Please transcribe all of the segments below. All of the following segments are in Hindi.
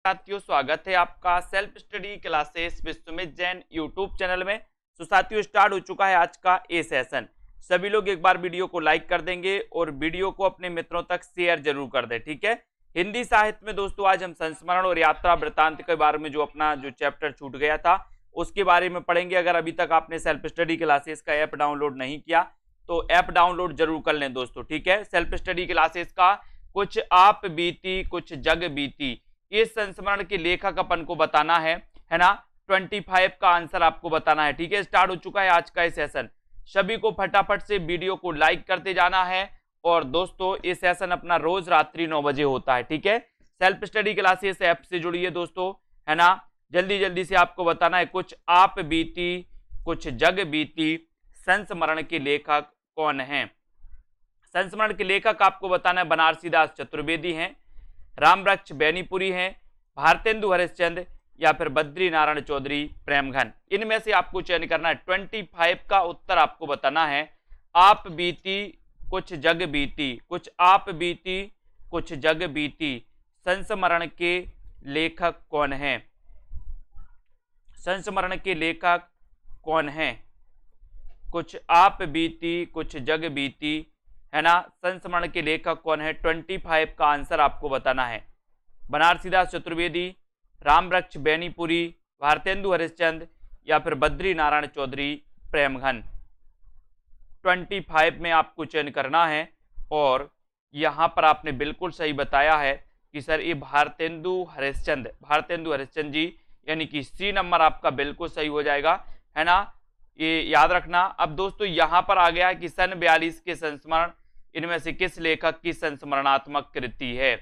साथियों, स्वागत है आपका self study classes Vishwamit Jain YouTube channel में। तो साथियों, स्टार्ट हो चुका है आज का ए सेशन। सभी लोग एक बार वीडियो को लाइक कर देंगे और वीडियो को अपने मित्रों तक शेयर जरूर कर दें, ठीक है। हिंदी साहित्य में दोस्तों आज हम संस्मरण और यात्रा वृत्तांत के बारे में जो अपना चैप्टर छूट गया था उसके बारे में पढ़ेंगे। अगर अभी तक आपने सेल्फ स्टडी क्लासेस का ऐप डाउनलोड नहीं किया तो ऐप डाउनलोड जरूर कर लें दोस्तों, ठीक है। सेल्फ स्टडी क्लासेस का कुछ आप बीती कुछ जग बीती, इस संस्मरण के लेखक अपन को बताना है ना। 25 का आंसर आपको बताना है, ठीक है। स्टार्ट हो चुका है आज का ये सेशन। सभी को फटाफट से वीडियो को लाइक करते जाना है। और दोस्तों ये सेशन अपना रोज रात्रि 9 बजे होता है, ठीक है। सेल्फ स्टडी क्लासेस ऐप से जुड़िए दोस्तों, है ना। जल्दी जल्दी से आपको बताना है कुछ आप बीती कुछ जग बीती संस्मरण के लेखक कौन है। संस्मरण के लेखक आपको बताना है बनारसीदास चतुर्वेदी हैं, रामवृक्ष बैनीपुरी हैं, भारतेंदु हरिश्चंद्र या फिर बद्री नारायण चौधरी प्रेमघन। इनमें से आपको चयन करना है। 25 का उत्तर आपको बताना है आप बीती कुछ जग बीती, कुछ आप बीती कुछ जग बीती संस्मरण के लेखक कौन है। संस्मरण के लेखक कौन है। कुछ आप बीती कुछ जग बीती, है ना। संस्मरण के लेखक कौन है, 25 का आंसर आपको बताना है। बनारसीदास चतुर्वेदी, रामवृक्ष बैनीपुरी, भारतेंदु हरिश्चंद्र या फिर बद्री नारायण चौधरी प्रेमघन। 25 में आपको चयन करना है। और यहां पर आपने बिल्कुल सही बताया है कि सर ये भारतेंदु हरिश्चंद्र जी, यानी कि सी नंबर आपका बिल्कुल सही हो जाएगा, है ना। ये याद रखना। अब दोस्तों यहां पर आ गया कि सन 42 के संस्मरण इनमें से किस लेखक की संस्मरणात्मक कृति है।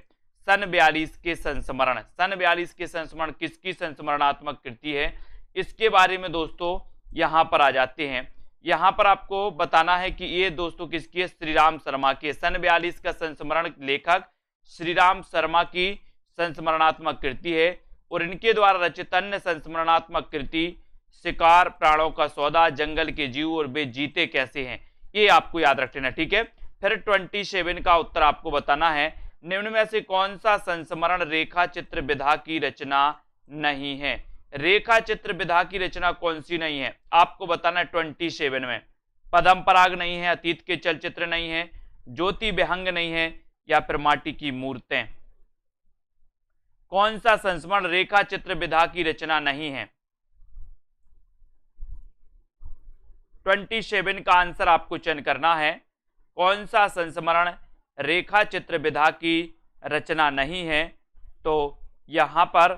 सन 42 के संस्मरण, सन 42 के संस्मरण किसकी संस्मरणात्मक कृति है, इसके बारे में दोस्तों यहां पर आ जाते हैं। यहां पर आपको बताना है कि ये दोस्तों किसकी है, श्रीराम शर्मा के। सन 42 का संस्मरण लेखक श्रीराम शर्मा की संस्मरणात्मक कृति है। और इनके द्वारा रचित अन्य संस्मरणात्मक कृति शिकार, प्राणों का सौदा, जंगल के जीव और वे जीते कैसे हैं, ये आपको याद रखना, ठीक है। फिर 27 का उत्तर आपको बताना है निम्न में से कौन सा संस्मरण रेखा चित्र विधा की रचना नहीं है। रेखा चित्र विधा की रचना कौन सी नहीं है आपको बताना है। 27 में पदम पराग नहीं है, अतीत के चलचित्र नहीं है, ज्योति विहंग नहीं है या फिर माटी की मूर्तें। कौन सा संस्मरण रेखा चित्र विधा की रचना नहीं है। 27 का आंसर आपको चयन करना है। कौन सा संस्मरण रेखा चित्र विधा की रचना नहीं है। तो यहां पर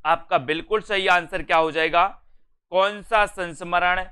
आपका बिल्कुल सही आंसर क्या हो जाएगा, कौन सा संस्मरण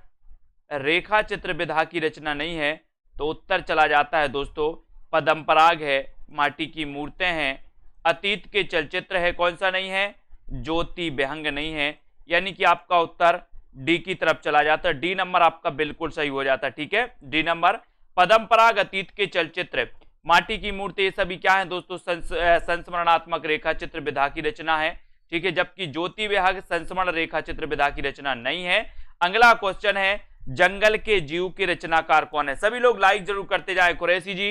रेखा चित्र विधा की रचना नहीं है। तो उत्तर चला जाता है दोस्तों पदम पराग है, माटी की मूर्तें हैं, अतीत के चलचित्र है, कौन सा नहीं है, ज्योति विहंग नहीं है। यानी कि आपका उत्तर डी की तरफ चला जाता है। डी नंबर आपका बिल्कुल सही हो जाता है, ठीक है। डी नंबर पदम पराग, अतीत के चलचित्र, माटी की मूर्ति, ये सभी क्या है दोस्तों संस्मरणात्मक रेखा चित्र विधा की रचना है, ठीक है। जबकि ज्योति विहंग संस्मरण रेखा चित्र विधा की रचना नहीं है। अगला क्वेश्चन है जंगल के जीव के रचनाकार कौन है। सभी लोग लाइक जरूर करते जाए। कुरैशी जी,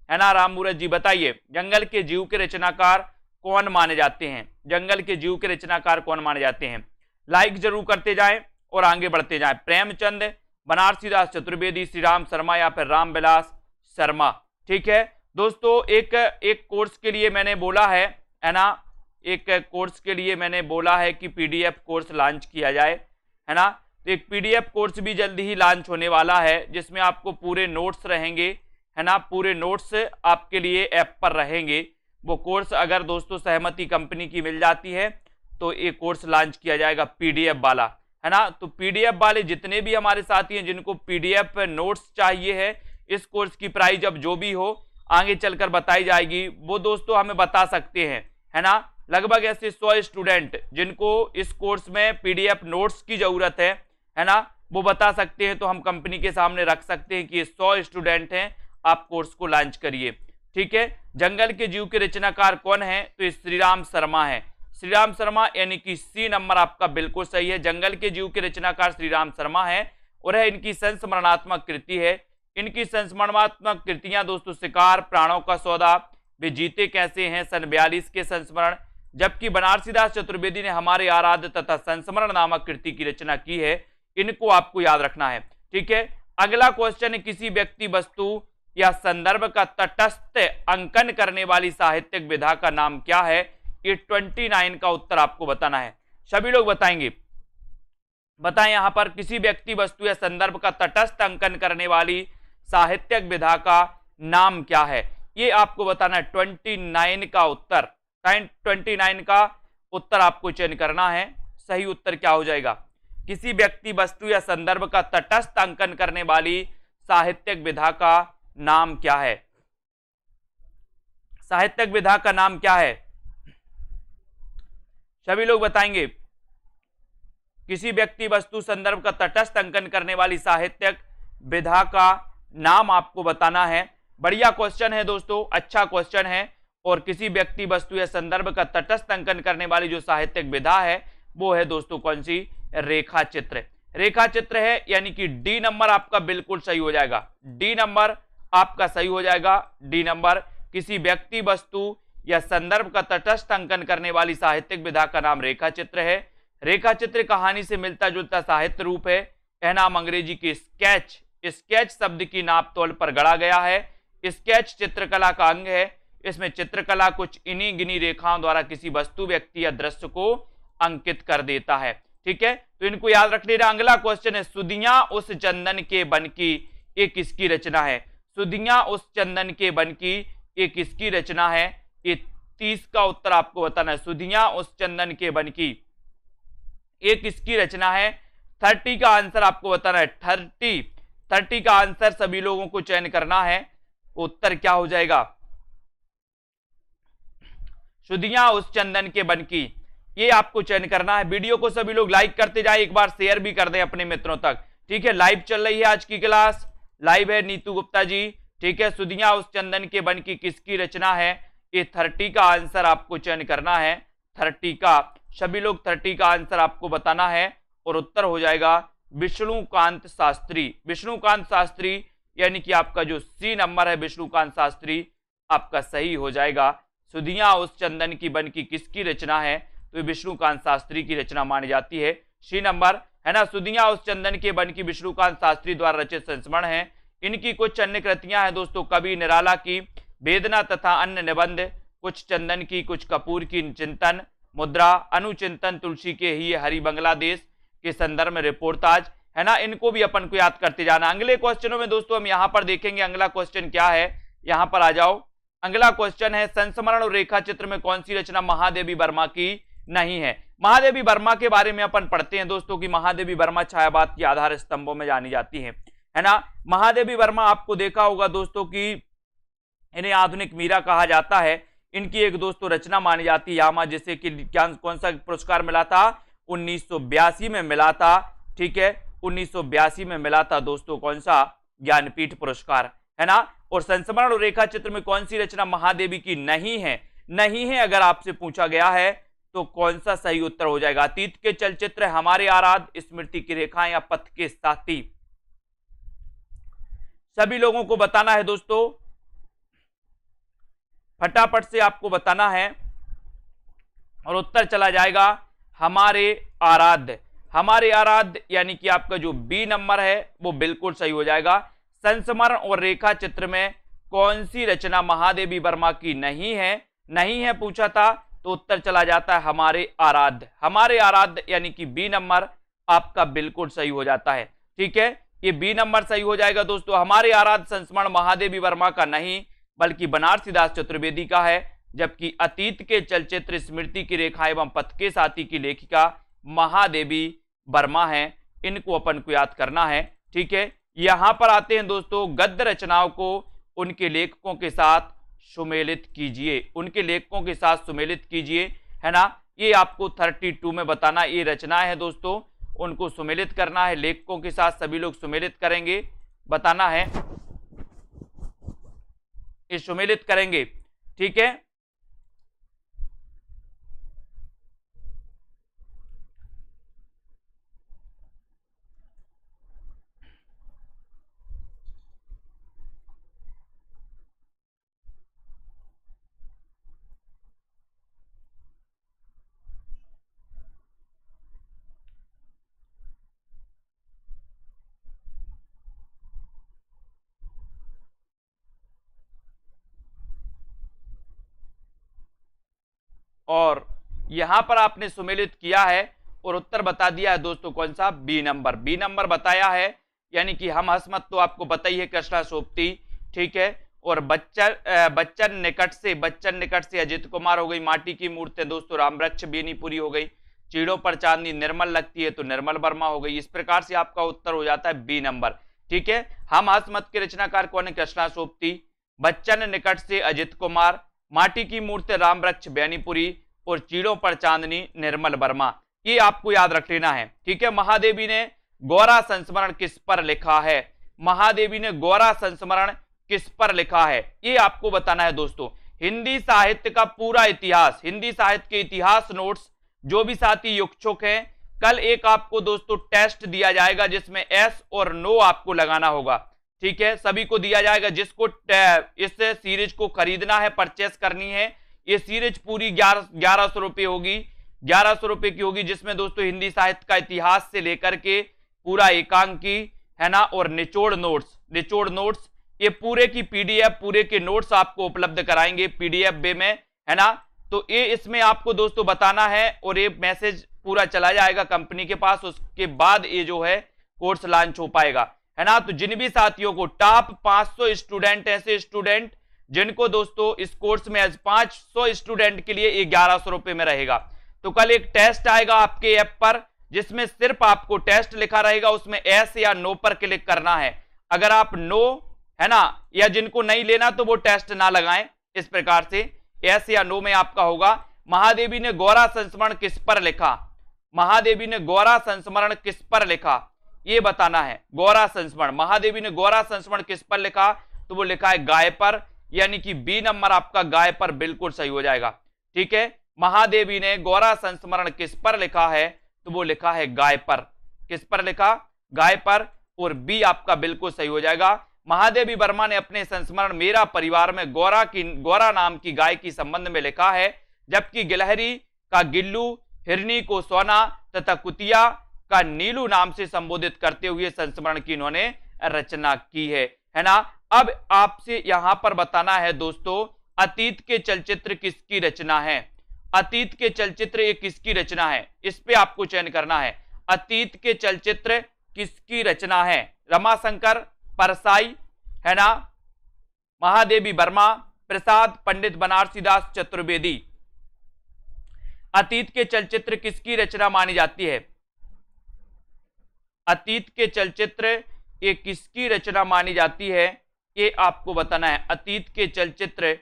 है ना, राममूरत जी, बताइए जंगल के जीव के रचनाकार कौन माने जाते हैं। जंगल के जीव के रचनाकार कौन माने जाते हैं, लाइक जरूर करते जाए और आगे बढ़ते जाएं। प्रेमचंद, बनारसीदास चतुर्वेदी, श्रीराम शर्मा या फिर रामविलास शर्मा, ठीक है दोस्तों। एक कोर्स के लिए मैंने बोला है ना, एक कोर्स के लिए मैंने बोला है कि पीडीएफ कोर्स लॉन्च किया जाए, है ना। तो एक पीडीएफ कोर्स भी जल्दी ही लॉन्च होने वाला है जिसमें आपको पूरे नोट्स रहेंगे, है ना। पूरे नोट्स आपके लिए ऐप पर रहेंगे। वो कोर्स अगर दोस्तों सहमति कंपनी की मिल जाती है तो ये कोर्स लॉन्च किया जाएगा पीडीएफ वाला, है ना। तो पीडीएफ वाले जितने भी हमारे साथी हैं जिनको पीडीएफ नोट्स चाहिए है, इस कोर्स की प्राइस अब जो भी हो आगे चलकर बताई जाएगी, वो दोस्तों हमें बता सकते हैं, है ना। लगभग ऐसे 100 स्टूडेंट जिनको इस कोर्स में पीडीएफ नोट्स की जरूरत है ना, वो बता सकते हैं। तो हम कंपनी के सामने रख सकते हैं कि ये 100 स्टूडेंट हैं, आप कोर्स को लॉन्च करिए, ठीक है। जंगल के जीव के रचनाकार कौन है, तो ये श्रीराम शर्मा है। श्रीराम शर्मा यानी कि सी नंबर आपका बिल्कुल सही है। जंगल के जीव के रचनाकार श्रीराम शर्मा है और है इनकी संस्मरणात्मक कृति है। इनकी संस्मरणात्मक कृतियां दोस्तों शिकार, प्राणों का सौदा, वे जीते कैसे हैं सन 42 के संस्मरण, जबकि बनारसीदास चतुर्वेदी ने हमारे आराध्य तथा संस्मरण नामक कृति की रचना की है। इनको आपको याद रखना है, ठीक है। अगला क्वेश्चन है, किसी व्यक्ति, वस्तु या संदर्भ का तटस्थ अंकन करने वाली साहित्यिक विधा का नाम क्या है? ये 29 का उत्तर आपको बताना है। सभी लोग बताएंगे, बताएं यहां पर किसी व्यक्ति, वस्तु या संदर्भ का तटस्थ अंकन करने वाली साहित्यिक विधा का नाम क्या है? ये आपको बताना है। 29 का उत्तर, 29 का उत्तर आपको चयन करना है। सही उत्तर क्या हो जाएगा? किसी व्यक्ति, वस्तु या संदर्भ का तटस्थ अंकन करने वाली साहित्यिक विधा का नाम क्या है? साहित्यिक विधा का नाम क्या है? सभी लोग बताएंगे। किसी व्यक्ति, वस्तु, संदर्भ का तटस्थ अंकन करने वाली साहित्यिक विधा का नाम आपको बताना है। बढ़िया क्वेश्चन है दोस्तों, अच्छा क्वेश्चन है। और किसी व्यक्ति, वस्तु या संदर्भ का तटस्थ अंकन करने वाली जो साहित्यिक विधा है वो है दोस्तों कौन सी? रेखा चित्र। रेखा चित्र है, यानी कि डी नंबर आपका बिल्कुल सही हो जाएगा। डी नंबर आपका सही हो जाएगा। डी नंबर, किसी व्यक्ति, वस्तु या संदर्भ का तटस्थ अंकन करने वाली साहित्यिक विधा का नाम रेखा चित्र है। रेखा चित्र कहानी से मिलता जुलता साहित्य रूप है। यह नाम अंग्रेजी की स्केच, स्केच शब्द की नाप तोल पर गढ़ा गया है। स्केच चित्रकला का अंग है। इसमें चित्रकला कुछ इन्हीं गिनी रेखाओं द्वारा किसी वस्तु, व्यक्ति या दृश्य को अंकित कर देता है, ठीक है। तो इनको याद रख लेना। अगला क्वेश्चन है, सुदियां उस चंदन के बन की, ये किसकी रचना है? सुदियां उस चंदन के बन की, ये किसकी रचना है? ये 30 का उत्तर आपको बताना है। सुदियां उस चंदन के बन की, ये किसकी रचना है? 30 का आंसर आपको बताना है। 30 का आंसर सभी लोगों को चयन करना है। उत्तर क्या हो जाएगा? सुदियां उस चंदन के बन की, ये आपको चयन करना है। वीडियो को सभी लोग लाइक करते जाए, एक बार शेयर भी कर दें अपने मित्रों तक, ठीक है। लाइव चल रही है आज की क्लास, लाइव है नीतू गुप्ता जी, ठीक है। सुदियां उस चंदन के बन की किसकी रचना है? ये 30 का आंसर आपको चयन करना है। 30 का, सभी लोग 30 का आंसर आपको बताना है। और उत्तर हो जाएगा विष्णुकांत शास्त्री। विष्णुकांत शास्त्री, यानी कि आपका जो सी नंबर है विष्णुकांत शास्त्री, आपका सही हो जाएगा। सुदियां उस चंदन की बन की किसकी रचना है? तो विष्णुकांत शास्त्री की रचना मानी जाती है। सी नंबर है ना। सुदियां उस चंदन के बन की विष्णुकांत शास्त्री द्वारा रचित संस्मरण है। इनकी कुछ अन्य कृतियां हैं दोस्तों, कवि निराला की वेदना तथा अन्य निबंध, कुछ चंदन की, कुछ कपूर की चिंतन, मुद्रा, अनुचिंतन, तुलसी के ही हरि बांग्लादेश के संदर्भ में रिपोर्टाज, है ना। इनको भी अपन को याद करते जाना। अगले क्वेश्चनों में दोस्तों हम यहां पर देखेंगे अगला क्वेश्चन क्या है। यहां पर आ जाओ। अगला क्वेश्चन है, संस्मरण और रेखा चित्र में कौन सी रचना महादेवी वर्मा की नहीं है? महादेवी वर्मा के बारे में अपन पढ़ते हैं दोस्तों कि महादेवी वर्मा छायावाद की आधार स्तंभों में जानी जाती है ना। महादेवी वर्मा आपको देखा होगा दोस्तों कि इन्हें आधुनिक मीरा कहा जाता है। इनकी एक दोस्तों रचना मानी जाती है यामा, जिसे कि कौन सा पुरस्कार मिला था? 1982 में मिला था, ठीक है। 1982 में मिला था दोस्तों कौन सा? ज्ञानपीठ पुरस्कार, है ना। और संस्मरण और रेखा चित्र में कौन सी रचना महादेवी की नहीं है? नहीं है अगर आपसे पूछा गया है तो कौन सा सही उत्तर हो जाएगा? अतीत के चलचित्र, हमारे आराध्य, स्मृति की रेखाएं या पथ के साथी? सभी लोगों को बताना है दोस्तों, फटाफट से आपको बताना है। और उत्तर चला जाएगा हमारे आराध्य। हमारे आराध्य यानी कि आपका जो बी नंबर है वो बिल्कुल सही हो जाएगा। संस्मरण और रेखा चित्र में कौन सी रचना महादेवी वर्मा की नहीं है? नहीं है पूछा था तो उत्तर चला जाता है हमारे आराध्य। हमारे आराध्य यानी कि बी नंबर आपका बिल्कुल सही हो जाता है, ठीक है। ये बी नंबर सही हो जाएगा दोस्तों। हमारे आराध्य संस्मरण महादेवी वर्मा का नहीं बल्कि बनारसीदास चतुर्वेदी का है, जबकि अतीत के चलचित्र, स्मृति की रेखा एवं पथ के साथी की लेखिका महादेवी वर्मा है। इनको अपन को याद करना है, ठीक है। यहां पर आते हैं दोस्तों, गद्य रचनाओं को उनके लेखकों के साथ सुमेलित कीजिए। उनके लेखकों के साथ सुमेलित कीजिए, है ना। ये आपको 32 में बताना, ये रचनाएं है दोस्तों, उनको सुमेलित करना है लेखकों के साथ। सभी लोग सुमेलित करेंगे, बताना है, ये सुमेलित करेंगे, ठीक है। और यहां पर आपने सुमेलित किया है और उत्तर बता दिया है दोस्तों कौन सा, बी नंबर। बी नंबर बताया है, यानी कि हम हसमत तो आपको पता ही है, कृष्णा सोपती, ठीक है। और बच्चन निकट से अजित कुमार हो गई। माटी की मूर्ति दोस्तों रामवृक्ष बेनीपुरी हो गई। चीड़ों पर चांदनी निर्मल लगती है तो निर्मल वर्मा हो गई। इस प्रकार से आपका उत्तर हो जाता है बी नंबर, ठीक है। हम हसमत के रचनाकार कौन है, कृष्णा सोपती। बच्चन निकट से अजित कुमार, माटी की मूर्ति रामवृक्ष बेनीपुरी और चीड़ों पर चांदनी निर्मल वर्मा, ये आपको याद रख लेना है, ठीक है। महादेवी ने गौरा संस्मरण किस पर लिखा है, महादेवी ने गौरा संस्मरण किस पर लिखा है, ये आपको बताना है दोस्तों। हिंदी साहित्य का पूरा इतिहास, हिंदी साहित्य के इतिहास नोट्स, जो भी साथी इच्छुक हैं, कल एक आपको दोस्तों टेस्ट दिया जाएगा जिसमें एस और नो आपको लगाना होगा, ठीक है। सभी को दिया जाएगा जिसको इस सीरीज को खरीदना है, परचेस करनी है। ये सीरीज पूरी 1100 रुपये होगी, 1100 रुपये की होगी, जिसमें दोस्तों हिंदी साहित्य का इतिहास से लेकर के पूरा एकांकी है ना, और निचोड़ नोट्स ये पूरे की पीडीएफ, पूरे के नोट्स आपको उपलब्ध कराएंगे पीडीएफ वे में, है ना। तो ये इसमें आपको दोस्तों बताना है और ये मैसेज पूरा चला जाएगा कंपनी के पास, उसके बाद ये जो है कोर्स लॉन्च हो पाएगा, है ना। तो जिन भी साथियों को टॉप 500 स्टूडेंट, ऐसे स्टूडेंट जिनको दोस्तों इस कोर्स में 500 स्टूडेंट के लिए ये 1100 रुपये में रहेगा। तो कल एक टेस्ट आएगा आपके ऐप पर, जिसमें सिर्फ आपको टेस्ट लिखा रहेगा, उसमें एस या नो पर क्लिक करना है। अगर आप नो, है ना, या जिनको नहीं लेना तो वो टेस्ट ना लगाएं। इस प्रकार से एस या नो में आपका होगा। महादेवी ने गौरा संस्मरण किस पर लिखा, महादेवी ने गौरा संस्मरण किस पर लिखा, ये बताना है। गौरा संस्मरण, महादेवी ने गौरा संस्मरण किस पर लिखा, तो वो लिखा है गाय पर, यानी कि बी नंबर आपका गाय पर बिल्कुल सही हो जाएगा, ठीक है। महादेवी ने गौरा संस्मरण किस पर लिखा है, तो वो लिखा है गाय पर। किस पर लिखा, गाय पर, और बी आपका बिल्कुल सही हो जाएगा। महादेवी वर्मा ने अपने संस्मरण मेरा परिवार में गौरा नाम की गाय की संबंध में लिखा है, जबकि गिलहरी का गिल्लू, हिरनी को सोना तथा कुतिया का नीलू नाम से संबोधित करते हुए संस्मरण की इन्होंने रचना की है ना। अब आपसे यहां पर बताना है दोस्तों, अतीत के चलचित्र किसकी रचना है, अतीत के चलचित्र ये किसकी रचना है, इस पे आपको चयन करना है। अतीत के चलचित्र किसकी रचना है, रमाशंकर, परसाई, है ना, महादेवी वर्मा, प्रसाद, पंडित बनारसीदास चतुर्वेदी। अतीत के चलचित्र किसकी रचना मानी जाती है, अतीत के चलचित्र ये किसकी रचना मानी जाती है, ये आपको बताना है। अतीत के चलचित्र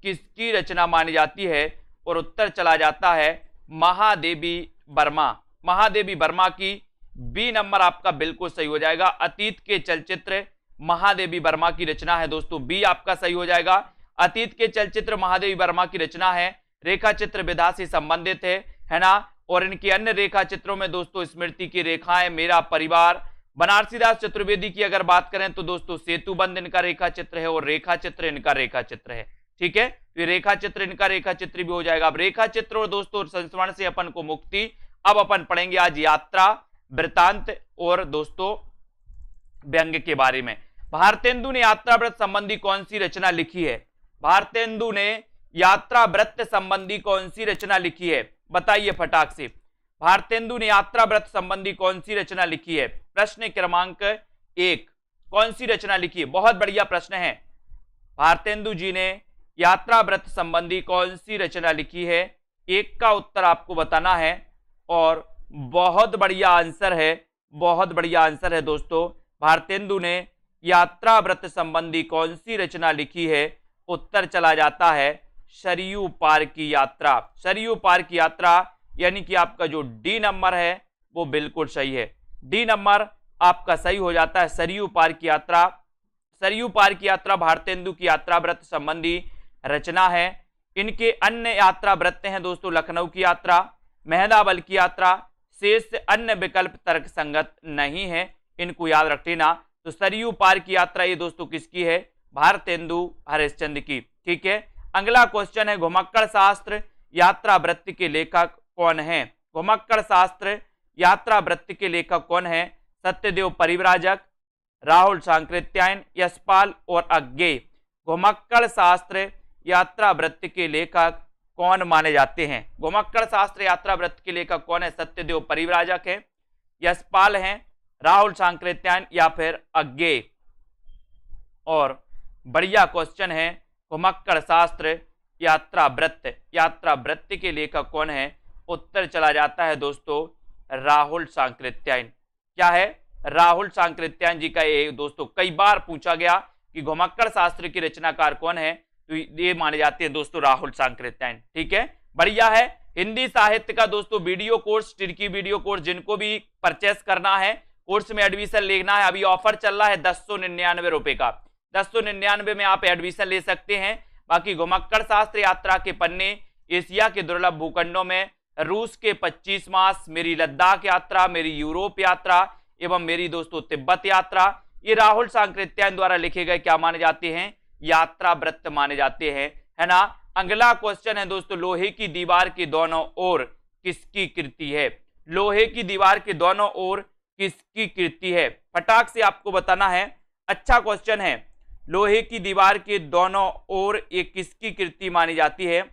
किसकी रचना मानी जाती है, और उत्तर चला जाता है महादेवी वर्मा। महादेवी वर्मा की बी नंबर आपका बिल्कुल सही हो जाएगा। अतीत के चलचित्र महादेवी वर्मा की रचना है दोस्तों, बी आपका सही हो जाएगा। अतीत के चलचित्र महादेवी वर्मा की रचना है, रेखा चित्र विधा से संबंधित है ना। और इनके अन्य रेखा चित्रों में दोस्तों स्मृति की रेखाएं, मेरा परिवार, बनारसीदास चतुर्वेदी की अगर बात करें तो दोस्तों सेतुबंध इनका रेखा चित्र है और रेखा चित्र इनका रेखा चित्र है, ठीक है। तो रेखा चित्र इनका रेखा चित्र भी हो जाएगा। अब रेखा चित्र और दोस्तों संस्मरण से अपन को मुक्ति। अब अपन पढ़ेंगे आज यात्रा, वृतांत और दोस्तों व्यंग्य के बारे में। भारतेंदु ने यात्रा व्रत संबंधी कौन सी रचना लिखी है, भारतेंदु ने यात्रा व्रत संबंधी कौन सी रचना लिखी है, बताइए फटाक से। भारतेंदु ने यात्रा व्रत संबंधी कौन सी रचना लिखी है, प्रश्न क्रमांक 1, कौन सी रचना लिखी है, बहुत बढ़िया प्रश्न है। भारतेंदु जी ने यात्रा व्रत संबंधी कौन सी रचना लिखी है, एक का उत्तर आपको बताना है। और बहुत बढ़िया आंसर है, बहुत बढ़िया आंसर है दोस्तों। भारतेंदु ने यात्रा व्रत संबंधी कौन सी रचना लिखी है, उत्तर चला जाता है सरयू पार की यात्रा। सरयू पार की यात्रा यानी कि आपका जो डी नंबर है वो बिल्कुल सही है, डी नंबर आपका सही हो जाता है, सरयू पार की यात्रा। सरयू पार की यात्रा भारतेंदु की यात्रा व्रत संबंधी रचना है। इनके अन्य यात्रा व्रत हैं दोस्तों, लखनऊ की यात्रा, मेहदाबल की यात्रा, शेष अन्य विकल्प तर्क संगत नहीं है, इनको याद रख लेना। तो सरयू पार की यात्रा ये दोस्तों किसकी है, भारतेंदु हरिश्चंद्र की, ठीक है। अगला क्वेश्चन है, घुमक्कड़ शास्त्र यात्रा वृत्त के लेखक कौन है, घुमक्कड़ शास्त्र यात्रा वृत्त के लेखक कौन है, सत्यदेव परिव्राजक, राहुल सांकृत्यायन, यशपाल और अज्ञेय। घुमक्कड़ शास्त्र यात्रा वृत्त के लेखक कौन माने जाते हैं? घुमक्कड़ शास्त्र यात्रा वृत्त के लेखक कौन है? सत्यदेव परिव्राजक है, यशपाल हैं, राहुल सांकृत्यायन या फिर अज्ञेय? और बढ़िया क्वेश्चन है, घुमक्कड़ शास्त्र यात्रा वृत्त के लेखक कौन है? उत्तर चला जाता है दोस्तों राहुल सांकृत्यायन। क्या है? राहुल सांकृत्यायन जी का ये दोस्तों कई बार पूछा गया कि घुमक्कड़ शास्त्र की रचनाकार कौन है, तो ये माने जाते हैं दोस्तों राहुल सांकृत्यायन। ठीक है, बढ़िया है। हिंदी साहित्य का दोस्तों video course, Tirkey video course, जिनको भी परचेस करना है, कोर्स में एडमिशन लेना है, अभी ऑफर चल रहा है 1099 रुपए का। 1099 में आप एडमिशन ले सकते हैं। बाकी घुमक्कड़ शास्त्र यात्रा के पन्ने, एशिया के दुर्लभ भूखंडों में, रूस के 25 मास, मेरी लद्दाख यात्रा, मेरी यूरोप यात्रा एवं मेरी दोस्तों तिब्बत यात्रा, ये राहुल सांकृत्यायन द्वारा लिखे गए क्या माने जाते हैं? यात्रा वृत्त माने जाते हैं, है ना। अगला क्वेश्चन है दोस्तों, लोहे की दीवार के दोनों ओर किसकी कृति है? लोहे की दीवार के दोनों ओर किसकी कृति है? फटाक से आपको बताना है। अच्छा क्वेश्चन है, लोहे की दीवार के दोनों ओर ये किसकी कृति मानी जाती है?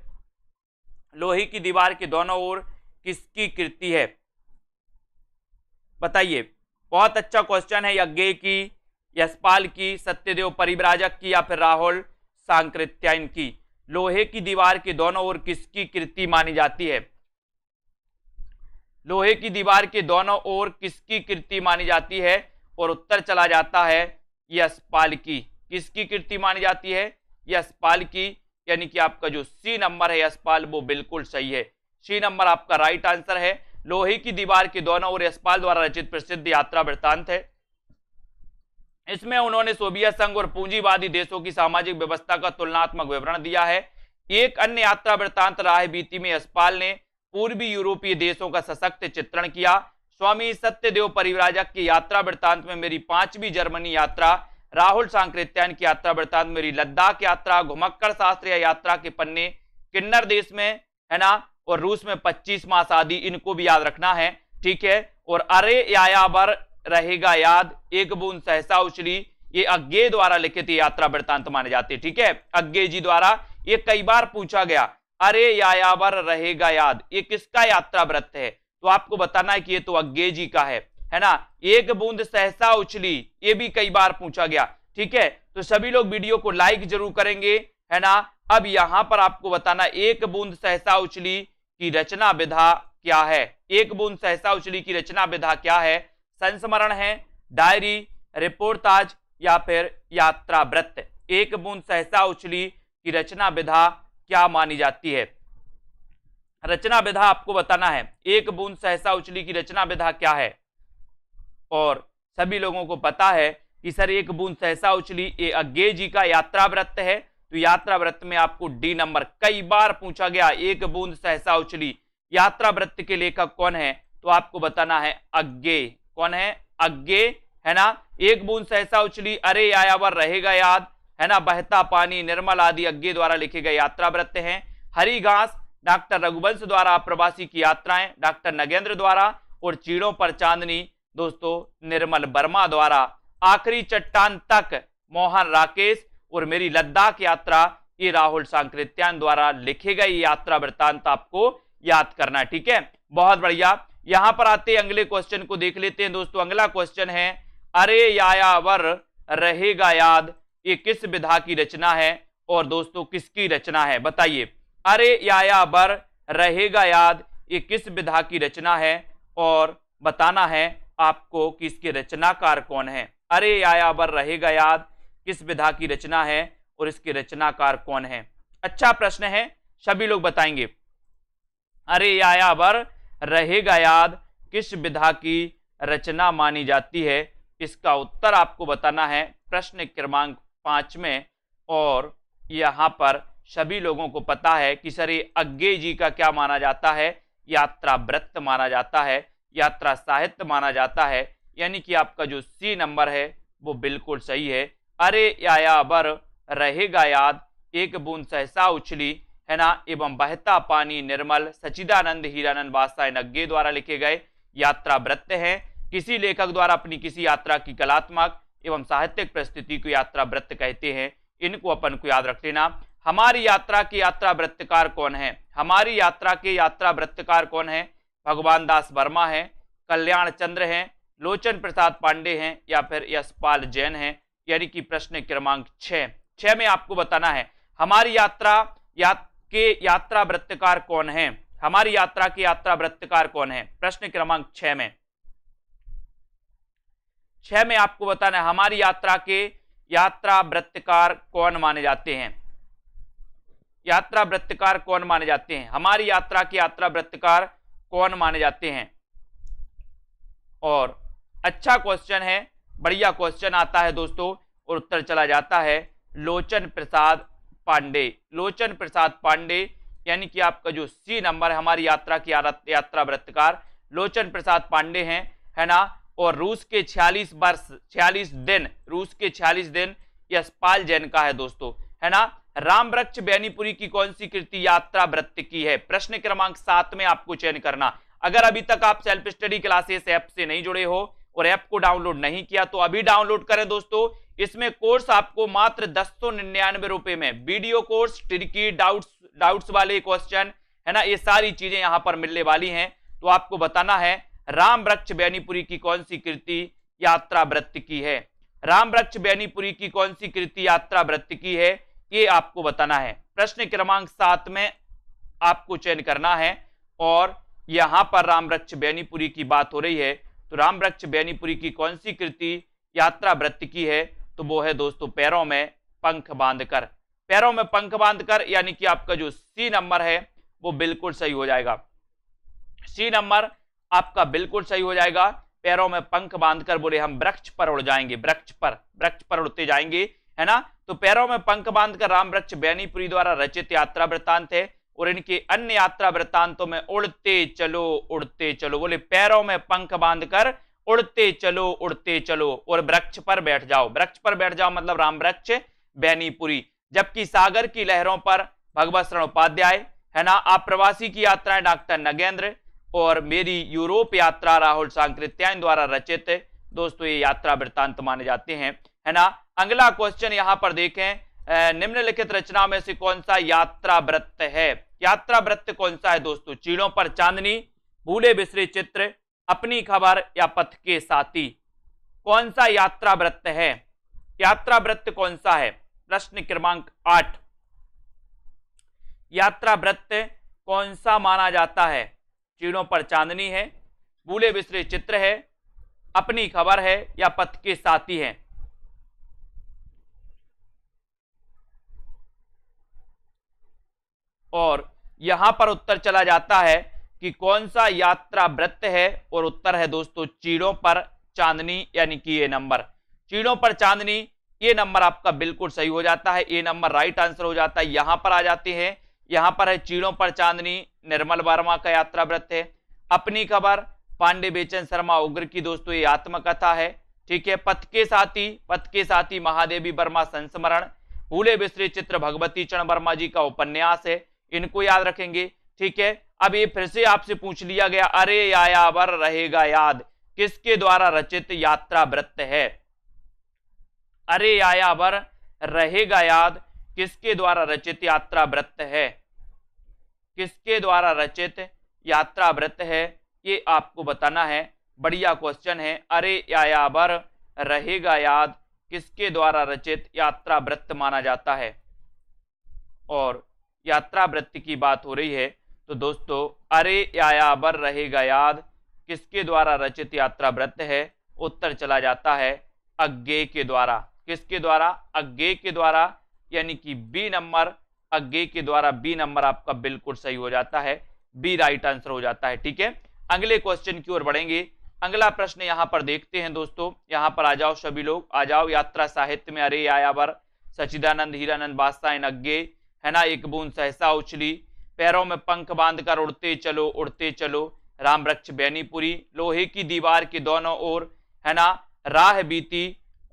लोहे की दीवार के दोनों ओर किसकी कृति है? बताइए। बहुत अच्छा क्वेश्चन है। अज्ञेय की, यशपाल की, सत्यदेव परिव्राजक की या फिर राहुल सांकृत्यायन की? लोहे की दीवार के दोनों ओर किसकी कृति मानी जाती है? लोहे की दीवार के दोनों ओर किसकी कृति मानी जाती है? और उत्तर चला जाता है यशपाल की। किसकी कृति मानी जाती है? यशपाल की, यानी कि आपका जो सी नंबर है यशपाल, वो बिल्कुल सही है। सी नंबर आपका राइट आंसर है। लोहे की दीवार के दोनों ओर यशपाल द्वारा रचित प्रसिद्ध यात्रा वृत्तांत है। इसमें उन्होंने सोवियत संघ और पूंजीवादी देशों की सामाजिक व्यवस्था का तुलनात्मक विवरण दिया है। एक अन्य यात्रा वृत्तांत राह बीती में यशपाल ने पूर्वी यूरोपीय देशों का सशक्त चित्रण किया। स्वामी सत्यदेव परिव्राजक की यात्रा वृत्तांत में मेरी 5वीं जर्मनी यात्रा, राहुल सांकृत्यायन की यात्रा वृत्तांत मेरी लद्दाख यात्रा, घुमक्कड़ शास्त्र या यात्रा के पन्ने किन्नर देश में, है ना, और रूस में 25 मास आदि, इनको भी याद रखना है। ठीक है। और अरे यायावर रहेगा याद, एक बूंद सहसा उछली, ये अज्ञेय द्वारा लिखित यात्रा वृत्तांत माने जाते हैं। ठीक है, अज्ञेय जी द्वारा ये कई बार पूछा गया। अरे यायावर रहेगा याद, ये किसका यात्रा वृत्त है? तो आपको बताना है कि ये तो अज्ञेय जी का है ना। एक बूंद सहसा उछली, ये भी कई बार पूछा गया। ठीक है, तो सभी लोग वीडियो को लाइक जरूर करेंगे, है ना। अब यहां पर आपको बताना, एक बूंद सहसा उछली की रचना विधा क्या है? एक बूंद सहसा उछली की रचना विधा क्या है? संस्मरण है, डायरी, रिपोर्टाज या फिर यात्रा वृत्त? एक बूंद सहसा उछली की रचना विधा क्या मानी जाती है? रचना विधा आपको बताना है। एक बूंद सहसा उछली की रचना विधा क्या है? और सभी लोगों को पता है कि सर एक बूंद सहसा उछली ये अज्ञेय जी का यात्रा वृत्त है। तो यात्रा वृत्त में आपको डी नंबर कई बार पूछा गया, एक बूंद सहसा उछली यात्रा वृत्त के लेखक कौन है? तो आपको बताना है अज्ञेय। कौन है? अज्ञेय, है ना। एक बूंद सहसा उछली, अरे यायावर रहेगा याद, है ना, बहता पानी, निर्मल आदि अज्ञेय द्वारा लिखे गए यात्रा वृत्त हैं। हरी घास डॉक्टर रघुवंश द्वारा प्रवासी की यात्राएं डॉक्टर नगेंद्र द्वारा, और चीड़ों पर चांदनी दोस्तों निर्मल वर्मा द्वारा। आखिरी चट्टान तक मोहन राकेश, और मेरी लद्दाख यात्रा ये राहुल सांकृत्यायन द्वारा लिखे गए यात्रा वृत्तांत आपको याद करना है। ठीक है, बहुत बढ़िया। यहां पर आते अगले क्वेश्चन को देख लेते हैं दोस्तों। अगला क्वेश्चन है, अरे यायावर रहेगा याद, ये किस विधा की रचना है और दोस्तों किसकी रचना है? बताइए। अरे यायावर रहेगा याद, ये किस विधा की रचना है और बताना है आपको कि इसके रचनाकार कौन है। अरे यायावर रहेगा याद किस विधा की रचना है और इसके रचनाकार कौन है? अच्छा प्रश्न है, सभी लोग बताएंगे। अरे यायावर रहेगा याद किस विधा की रचना मानी जाती है? इसका उत्तर आपको बताना है प्रश्न क्रमांक 5 में। और यहां पर सभी लोगों को पता है कि सर ये अज्ञेय जी का क्या माना जाता है? यात्रा वृत्त माना जाता है, यात्रा साहित्य माना जाता है। यानी कि आपका जो सी नंबर है वो बिल्कुल सही है। अरे यायावर रहेगा याद, एक बूंद सहसा उछली, है ना, एवं बहता पानी निर्मल, सचिदानंद हीरानंद वात्स्यायन अज्ञेय द्वारा लिखे गए यात्रा वृत्त हैं। किसी लेखक द्वारा अपनी किसी यात्रा की कलात्मक एवं साहित्यिक प्रस्तुति को यात्रा वृत्त कहते हैं। इनको अपन को याद रख लेना। हमारी यात्रा के यात्रा वृत्तकार कौन है? हमारी यात्रा के यात्रा वृत्तकार कौन है? भगवान दास वर्मा है, कल्याण चंद्र हैं, लोचन प्रसाद पांडे हैं, या फिर यशपाल जैन हैं। यानी कि प्रश्न क्रमांक 6 में आपको बताना है हमारी यात्रा के यात्रा वृत्तकार कौन है? हमारी यात्रा के यात्रा वृत्तकार कौन है? प्रश्न क्रमांक 6 में आपको बताना है हमारी यात्रा के यात्रा वृत्तकार कौन माने जाते हैं? यात्रा वृत्तकार कौन माने जाते हैं? हमारी यात्रा के यात्रा वृत्तकार कौन माने जाते हैं? और अच्छा क्वेश्चन है, बढ़िया क्वेश्चन आता है दोस्तों, और उत्तर चला जाता है लोचन प्रसाद पांडे। लोचन प्रसाद पांडे यानी कि आपका जो सी नंबर है, हमारी यात्रा की यात्रा वृत्तकार लोचन प्रसाद पांडे हैं, है ना। और रूस के 46 दिन, रूस के 46 दिन यशपाल जैन का है दोस्तों, है ना। राम वृक्ष बेनीपुरी की कौन सी कृति यात्रा वृत्त की है? प्रश्न क्रमांक 7 में आपको चयन करना। अगर अभी तक आप सेल्फ स्टडी क्लासेस ऐप से नहीं जुड़े हो और ऐप को डाउनलोड नहीं किया तो अभी डाउनलोड करें दोस्तों। इसमें कोर्स आपको मात्र 1099 रुपए में वीडियो कोर्स, ट्रिकी डाउट्स वाले क्वेश्चन, है ना, ये सारी चीजें यहां पर मिलने वाली हैं। तो आपको बताना है राम वृक्ष बेनीपुरी की कौन सी कृति यात्रा वृत्त की है? राम वृक्ष बेनीपुरी की कौन सी कृति यात्रा वृत्त की है, ये आपको बताना है। प्रश्न क्रमांक 7 में आपको चयन करना है। और यहां पर राम वृक्ष बेनीपुरी की बात हो रही है, तो राम वृक्ष बेनीपुरी की कौन सी कृति यात्रा वृत्त की है? तो वो है दोस्तों पैरों में पंख बांधकर। पैरों में पंख बांधकर, यानी कि आपका जो सी नंबर है वो बिल्कुल सही हो जाएगा। सी नंबर आपका बिल्कुल सही हो जाएगा। पैरों में पंख बांधकर बोले हम वृक्ष पर उड़ जाएंगे, वृक्ष पर उड़ते जाएंगे, है ना। तो पैरों में पंख बांधकर राम वृक्ष बेनीपुरी द्वारा रचित यात्रा वृत्तांत है। और इनके अन्य यात्रा वृत्तांतों में उड़ते चलो, बोले पैरों में पंख बांधकर उड़ते चलो और वृक्ष पर बैठ जाओ। वृक्ष पर बैठ जाओ मतलब राम वृक्ष बेनीपुरी। जबकि सागर की लहरों पर भगवत शरण उपाध्याय, है ना। आप्रवासी की यात्राएं डॉक्टर नगेंद्र, और मेरी यूरोप यात्रा राहुल सांकृत्यायन द्वारा रचित दोस्तों ये यात्रा वृत्तांत माने जाते हैं, है ना। अगला क्वेश्चन यहां पर देखें, निम्नलिखित रचना में से कौन सा यात्रा वृत्त है? यात्रा वृत्त कौन सा है दोस्तों? चीड़ों पर चांदनी, भूले बिसरे चित्र, अपनी खबर, या पथ के साथी? कौन सा यात्रा वृत्त है? यात्रा वृत्त कौन सा है? प्रश्न क्रमांक 8, यात्रा वृत्त कौन सा माना जाता है? चीड़ों पर चांदनी है, भूले बिसरे चित्र है, अपनी खबर है, या पथ के साथी है? और यहां पर उत्तर चला जाता है कि कौन सा यात्रा वृत्त है, और उत्तर है दोस्तों चीड़ों पर चांदनी, यानी कि ये नंबर चीड़ों पर चांदनी, ये नंबर आपका बिल्कुल सही हो जाता है। ये नंबर राइट आंसर हो जाता है। यहां पर आ जाते हैं, यहां पर है चीड़ों पर चांदनी, निर्मल वर्मा का यात्रा वृत्त है। अपनी खबर पांडे बेचन शर्मा उग्र की दोस्तों ये आत्मकथा है, ठीक है। पथ के साथी महादेवी वर्मा संस्मरण, भूले बिसरे चित्र भगवती चरण वर्मा जी का उपन्यास है, इनको याद रखेंगे, ठीक है। अब ये फिर से आपसे पूछ लिया गया, अरे यायावर रहेगा याद किसके द्वारा रचित यात्रा वृत्त है? अरे यायावर रहेगा याद किसके द्वारा रचित यात्रा वृत्त है? किसके द्वारा रचित यात्रा वृत्त है, ये आपको बताना है। बढ़िया क्वेश्चन है। अरे यायावर रहेगा याद किसके द्वारा रचित यात्रा वृत्त माना जाता है? और यात्रा वृत्त की बात हो रही है, तो दोस्तों अरे यायावर रहेगा याद किसके द्वारा रचित यात्रा वृत्त है? उत्तर चला जाता है अज्ञेय के द्वारा। किसके द्वारा? अज्ञेय के द्वारा, यानी कि बी नंबर, अज्ञेय के द्वारा। बी नंबर आपका बिल्कुल सही हो जाता है, बी राइट आंसर हो जाता है, ठीक है। अगले क्वेश्चन की ओर बढ़ेंगे। अगला प्रश्न यहां पर देखते हैं दोस्तों। यहां पर आ जाओ सभी लोग, आ जाओ। यात्रा साहित्य में अरे यायावर, सचिदानंद हीरानंद बादशाह अज्ञेय, है ना। एक बूंद सहसा उछली, पैरों में पंख बांधकर उड़ते चलो, राम वृक्ष बेनीपुरी, लोहे की दीवार के दोनों ओर, है ना, राह बीती,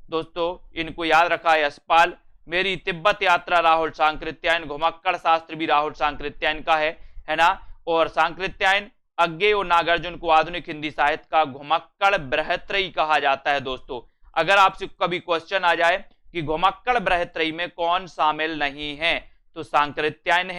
दोस्तों इनको याद रखा है। यशपाल, मेरी तिब्बत यात्रा राहुल सांकृत्यायन, घुमक्कड़ शास्त्र भी राहुल सांकृत्यायन का है ना। और सांकृत्यायन, अज्ञेय और नागार्जुन को आधुनिक हिंदी साहित्य का घुमक्कड़ बृहत्रयी कहा जाता है। दोस्तों अगर आपसे कभी क्वेश्चन आ जाए कि घुमक्कड़ बृहत्रयी में कौन शामिल नहीं है, तो सांकृत्यायन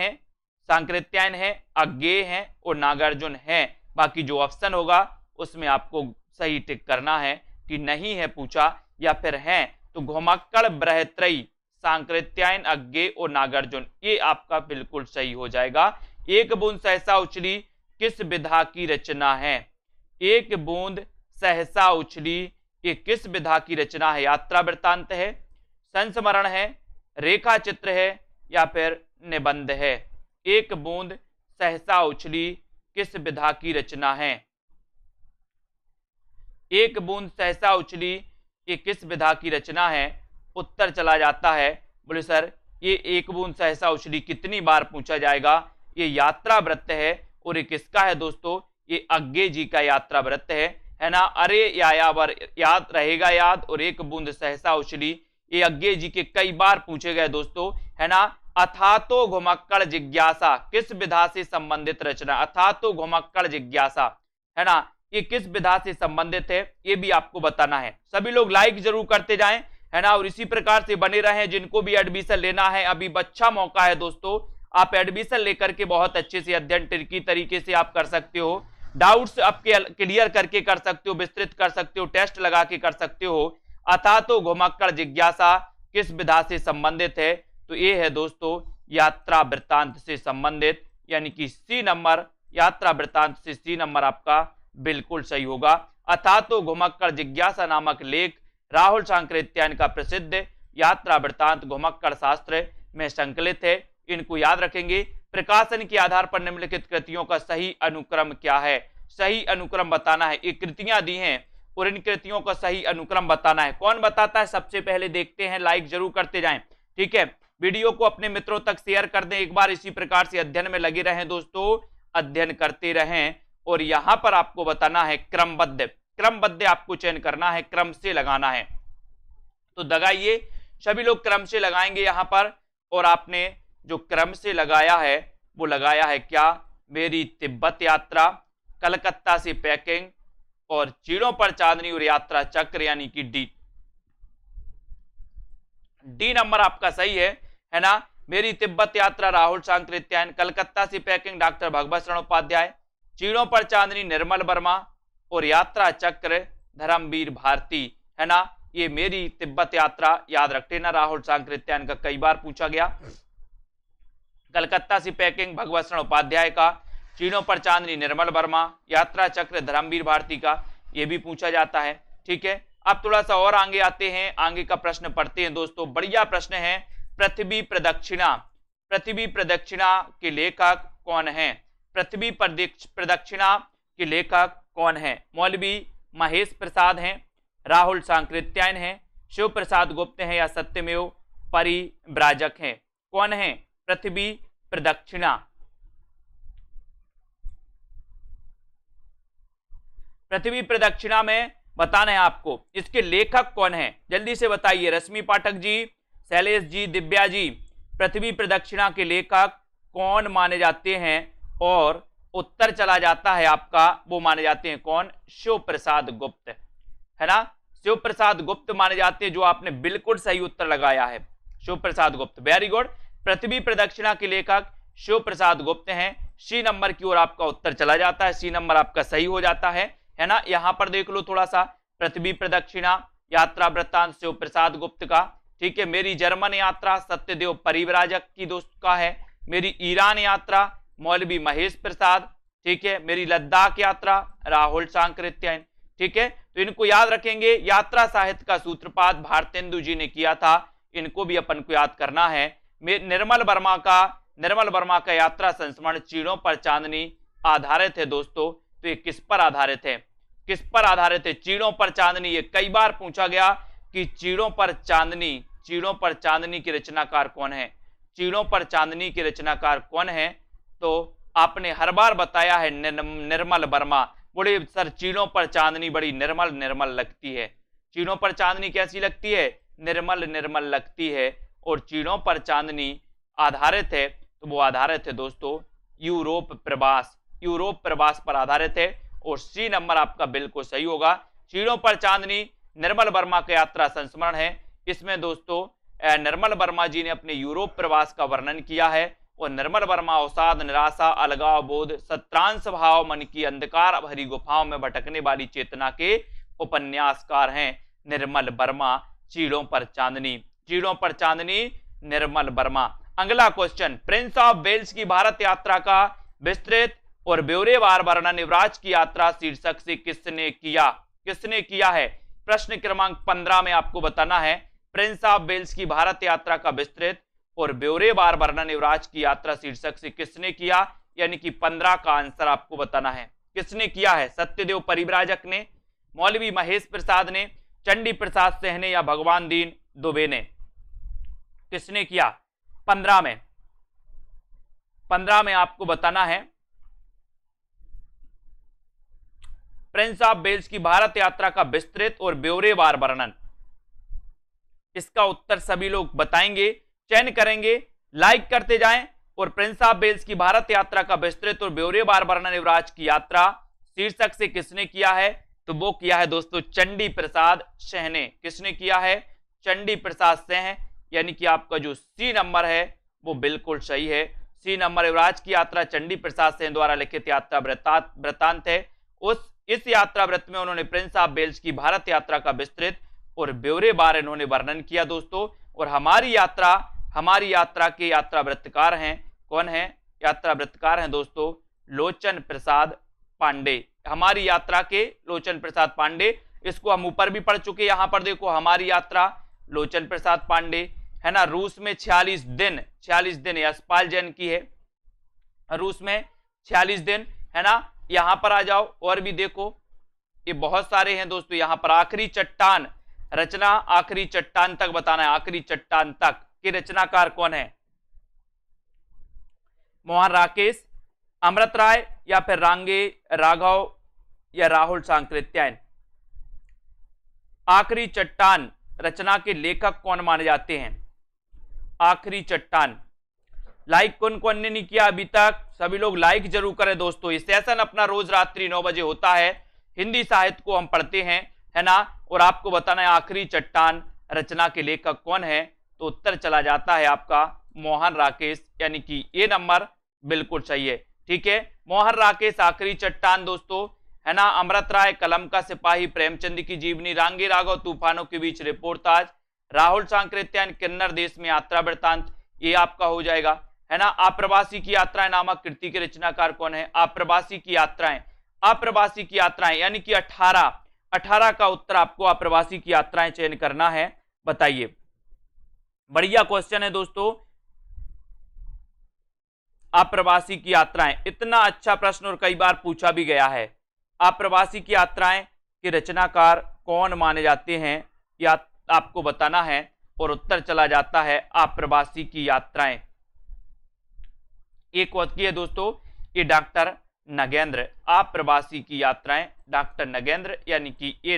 है, अज्ञेय है और नागार्जुन है। बाकी जो ऑप्शन होगा उसमें आपको सही टिक करना है कि नहीं है पूछा या फिर है, तो घुमक्कड़, बृहत्रयी, सांकृत्यायन, अज्ञेय और नागार्जुन, ये आपका बिल्कुल सही हो जाएगा। एक बूंद सहसा उछली किस विधा की रचना है? एक बूंद सहसा उछली ये किस विधा की रचना है? यात्रा वृत्तांत है, संस्मरण है, रेखा चित्र है या फिर निबंध है? एक बूंद सहसा उछली किस विधा की रचना है? एक बूंद सहसा उछली ये किस विधा की रचना है? उत्तर चला जाता है, बोले सर ये एक बूंद सहसा उछली कितनी बार पूछा जाएगा? ये यात्रा वृत्त है और ये किसका है दोस्तों? ये अज्ञेय जी का यात्रा वृत्त है ना। अरे यायावर याद रहेगा याद, और एक बूंद सहसा उछली ये अज्ञेय जी के कई बार पूछे गए दोस्तों, है ना। अथातो घुमक्कड़ जिज्ञासा किस विधा से संबंधित रचना? अथातो घुमक्कड़ जिज्ञासा, है ना, ये किस विधा से संबंधित है ये भी आपको बताना है। सभी लोग लाइक जरूर करते जाएं, है ना, और इसी प्रकार से बने रहें। जिनको भी एडमिशन लेना है अभी अच्छा मौका है दोस्तों, आप एडमिशन लेकर के बहुत अच्छे से अध्ययन की तरीके से आप कर सकते हो, डाउट्स आपके क्लियर करके कर सकते हो, विस्तृत कर सकते हो, टेस्ट लगा के कर सकते हो। अथातो घुमक्कड़ जिज्ञासा किस विधा से संबंधित है? तो ये है दोस्तों यात्रा वृत्तांत से संबंधित, यानी कि सी नंबर, यात्रा वृत्तांत से सी नंबर आपका बिल्कुल सही होगा। अथातो घुमक्कड़ जिज्ञासा नामक लेख राहुल सांकृत्यायन का प्रसिद्ध यात्रा वृत्तांत घुमक्कड़ शास्त्र में संकलित है। इनको याद रखेंगे। प्रकाशन के आधार पर निम्नलिखित कृतियों का सही अनुक्रम क्या है? सही अनुक्रम बताना है। ये कृतियां दी हैं और इन कृतियों का सही अनुक्रम बताना है। कौन बताता है? सबसे पहले देखते हैं, लाइक जरूर करते जाएं, ठीक है। वीडियो को अपने मित्रों तक शेयर कर दें। एक बार इसी प्रकार से अध्ययन में लगे रहें दोस्तों, अध्ययन करते रहें। और यहां पर आपको बताना है क्रमबद्ध आपको चयन करना है, क्रम से लगाना है। तो दगाइए, सभी लोग क्रम से लगाएंगे यहां पर। और आपने जो क्रम से लगाया है वो लगाया है क्या? मेरी तिब्बत यात्रा, कलकत्ता से पैकिंग और चीड़ों पर चांदनी और यात्रा चक्र, यानी कि डी नंबर आपका सही है ना। मेरी तिब्बत यात्रा राहुल सांकृत्यायन, कलकत्ता से पैकिंग डॉक्टर भगवत शरण उपाध्याय, चीड़ों पर चांदनी निर्मल वर्मा और यात्रा चक्र धर्मवीर भारती, है ना। ये मेरी तिब्बत यात्रा याद रखते ना, राहुल सांकृत्यायन का कई बार पूछा गया। कलकत्ता से पैकिंग भगवत शरण उपाध्याय का, चीड़ों पर चांदनी निर्मल वर्मा, यात्रा चक्र धर्मवीर भारती का, ये भी पूछा जाता है, ठीक है। अब थोड़ा सा और आगे आते हैं, आगे का प्रश्न पढ़ते हैं दोस्तों। बढ़िया प्रश्न है। पृथ्वी प्रदक्षिणा के लेखक कौन है? पृथ्वी प्रदक्षिणा के लेखक कौन है? मौलवी महेश प्रसाद हैं, राहुल सांकृत्यायन हैं, शिव प्रसाद गुप्त हैं या सत्यमेव परिव्राजक हैं? कौन है? पृथ्वी प्रदक्षिणा। पृथ्वी प्रदक्षिणा में बताना है आपको इसके लेखक कौन है, जल्दी से बताइए। रश्मि पाठक जी, शैलेश जी, दिव्या जी, पृथ्वी प्रदक्षिणा के लेखक कौन माने जाते हैं? और उत्तर चला जाता है आपका, वो माने जाते हैं कौन? शिव प्रसाद गुप्त, है ना। शिव प्रसाद गुप्त माने जाते हैं, जो आपने बिल्कुल सही उत्तर लगाया है, शिव प्रसाद गुप्त, वेरी गुड। पृथ्वी प्रदक्षिणा के लेखक शिव प्रसाद गुप्त हैं। सी नंबर की ओर आपका उत्तर चला जाता है, सी नंबर आपका सही हो जाता है ना। यहां पर देख लो थोड़ा सा, पृथ्वी प्रदक्षिणा यात्रा वृत्तांत शिव प्रसाद गुप्त का, ठीक है। मेरी जर्मन यात्रा सत्यदेव परिव्राजक की दोस्त का है। मेरी ईरान यात्रा मौलवी महेश प्रसाद, ठीक है। मेरी लद्दाख यात्रा राहुल सांकृत्यायन, ठीक है। तो इनको याद रखेंगे। यात्रा साहित्य का सूत्रपात भारतेंदु जी ने किया था, इनको भी अपन को याद करना है। निर्मल वर्मा का यात्रा संस्मरण चीड़ों पर चांदनी आधारित है दोस्तों। तो ये किस पर आधारित है? किस पर आधारित है? चीड़ों पर चांदनी। ये कई बार पूछा गया कि चीड़ों पर चांदनी के रचनाकार कौन है? चीड़ों पर चांदनी के रचनाकार कौन है? तो आपने हर बार बताया है निर्मल वर्मा। बोले सर चीड़ों पर चांदनी बड़ी निर्मल लगती है। चीड़ों पर चांदनी कैसी लगती है? निर्मल लगती है। और चीड़ों पर चांदनी आधारित है, तो वो आधारित है दोस्तों यूरोप प्रवास पर आधारित है। और सी नंबर आपका बिल्कुल सही होगा। चीड़ों पर चांदनी निर्मल वर्मा का यात्रा संस्मरण है। इसमें दोस्तों निर्मल वर्मा जी ने अपने यूरोप प्रवास का वर्णन किया है। और निर्मल वर्मा अवसाद, निराशा, अलगाव बोध, सत्रांश भाव, मन की अंधकार भरी गुफाओं में भटकने वाली चेतना के उपन्यासकार हैं। निर्मल वर्मा। चीड़ों पर चांदनी, चीड़ों पर चांदनी, निर्मल वर्मा। अगला क्वेश्चन, प्रिंस ऑफ वेल्स की भारत यात्रा का विस्तृत और ब्यौरेवार वर्णन युवराज की यात्रा शीर्षक से किसने किया? किसने किया है? प्रश्न क्रमांक 15 में आपको बताना है प्रिंस ऑफ वेल्स की भारत यात्रा का विस्तृत और ब्यौरेवार वर्णन युवराज की यात्रा शीर्षक से किसने किया, यानी कि 15 का आंसर आपको बताना है। किसने किया है? सत्यदेव परिव्राजक ने, मौलवी महेश प्रसाद ने, चंडी प्रसाद सिंह ने, या भगवान दीन दुबे ने? किसने किया? 15 में। 15 में आपको बताना है प्रिंस ऑफ वेल्स की भारत यात्रा का विस्तृत और ब्यौरेवार वर्णन। इसका उत्तर सभी लोग बताएंगे, चयन करेंगे, लाइक करते जाएं। और प्रिंस ऑफ वेल्स की भारत यात्रा का विस्तृत और ब्यौरेवार वर्णन युवराज की यात्रा शीर्षक से किसने किया है? तो वो किया है दोस्तों चंडी प्रसाद सिंह ने। किसने किया है? चंडी प्रसाद सिंह, यानी कि आपका जो सी नंबर है वो बिल्कुल सही है। सी नंबर युवराज की यात्रा चंडी प्रसाद सिंह द्वारा लिखित यात्रा वृत्तांत है। इस यात्रा वृत्त में उन्होंने प्रिंस ऑफ वेल्स की भारत यात्रा का विस्तृत और ब्यौरेवार इन्होंने वर्णन किया दोस्तों। और हमारी यात्रा के यात्रा वृत्तकार हैं, कौन है? यात्रा वृत्तकार हैं दोस्तों लोचन प्रसाद पांडे। हमारी यात्रा के लोचन प्रसाद पांडे। इसको हम ऊपर भी पढ़ चुके, यहां पर देखो हमारी यात्रा लोचन प्रसाद पांडे है ना। रूस में 46 दिन यशपाल जैन की है, रूस में 46 दिन है ना। यहां पर आ जाओ और भी देखो, ये बहुत सारे हैं दोस्तों। यहां पर आखिरी चट्टान रचना, आखिरी चट्टान तक बताना है, आखिरी चट्टान तक के रचनाकार कौन है? मोहन राकेश, अमृत राय, या फिर रांगे राघव, या राहुल सांकृत्यायन? आखिरी चट्टान रचना के लेखक कौन माने जाते हैं? आखिरी चट्टान। लाइक कौन कौन ने नहीं किया अभी तक? सभी लोग लाइक जरूर करें दोस्तों। ये सेशन अपना रोज रात्रि 9 बजे होता है। हिंदी साहित्य को हम पढ़ते हैं है ना। और आपको बताना है आखिरी चट्टान रचना के लेखक कौन है? तो उत्तर चला जाता है आपका मोहन राकेश, यानी कि ए नंबर बिल्कुल सही है। ठीक है, मोहन राकेश आखिरी चट्टान दोस्तों है ना। अमृत राय कलम का सिपाही, प्रेमचंद की जीवनी, रांगे राघव तूफानों के बीच रिपोर्टाज, राहुल सांकृत्यायन किन्नर देश में यात्रा वृत्तांत, ये आपका हो जाएगा है ना। आप्रवासी की यात्राएं नामक कृति के रचनाकार कौन है? आप्रवासी की यात्राएं, आप्रवासी की यात्राएं, यानी कि 18 का उत्तर आपको आप्रवासी की यात्राएं चयन करना है। बताइए, बढ़िया क्वेश्चन है दोस्तों। आप्रवासी की यात्राएं, इतना अच्छा प्रश्न और कई बार पूछा भी गया है। आप्रवासी की यात्राएं के रचनाकार कौन माने जाते हैं, या आपको बताना है। और उत्तर चला जाता है आप्रवासी की यात्राएं। एक वाक्य है दोस्तों, ये डॉक्टर नगेंद्र। आप्रवासी की यात्राएं डॉक्टर नगेंद्र, यानी कि ये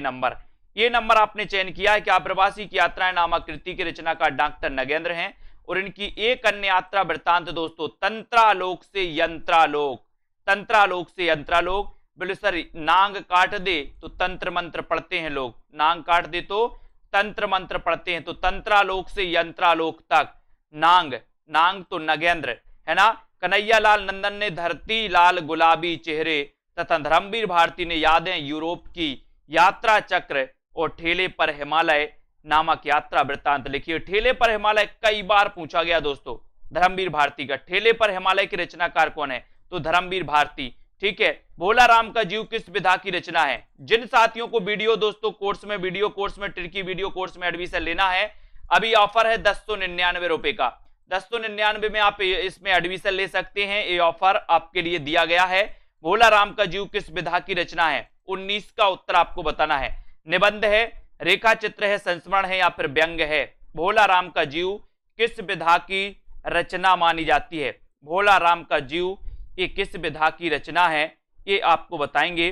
नंबर आपने चयन किया है कि आप्रवासी की यात्राएं नामक कृति के रचनाकार डॉक्टर नगेंद्र हैं। और इनकी एक अन्य यात्रा वृत्तांत दोस्तों तंत्रालोक से यंत्रालोक, तंत्रालोक से यंत्रालोक। बोले सर नांग काट दे तो तंत्र मंत्र पढ़ते हैं लोग, नांग काट दे तो तंत्र मंत्र पढ़ते हैं, तो तंत्रालोक से यंत्रालोक तक नांग तो नगेंद्र है ना। कन्हैया लाल नंदन ने धरती लाल गुलाबी चेहरे तथा धर्मवीर भारती ने यादें यूरोप की, यात्रा चक्र और ठेले पर हिमालय नामक यात्रा वृत्तांत लिखिए। ठेले पर हिमालय कई बार पूछा गया दोस्तों, धर्मवीर भारती का। ठेले पर हिमालय के रचनाकार कौन है? तो धर्मवीर भारती। ठीक है, भोला राम का जीव किस विधा की रचना है? जिन साथियों को वीडियो दोस्तों वीडियो कोर्स में ट्रिकी वीडियो कोर्स में एडमिशन लेना है, अभी ऑफर है 1099 रुपए का। 1099 में आप इसमें एडमिशन ले सकते हैं। ये ऑफर आपके लिए दिया गया है। भोला राम का जीव किस विधा की रचना है? 19 का उत्तर आपको बताना है। निबंध है, रेखा चित्र है, संस्मरण है, या फिर व्यंग है? भोला राम का जीव किस विधा की रचना मानी जाती है? भोला राम का जीव ये किस विधा की रचना है, ये आपको बताएंगे।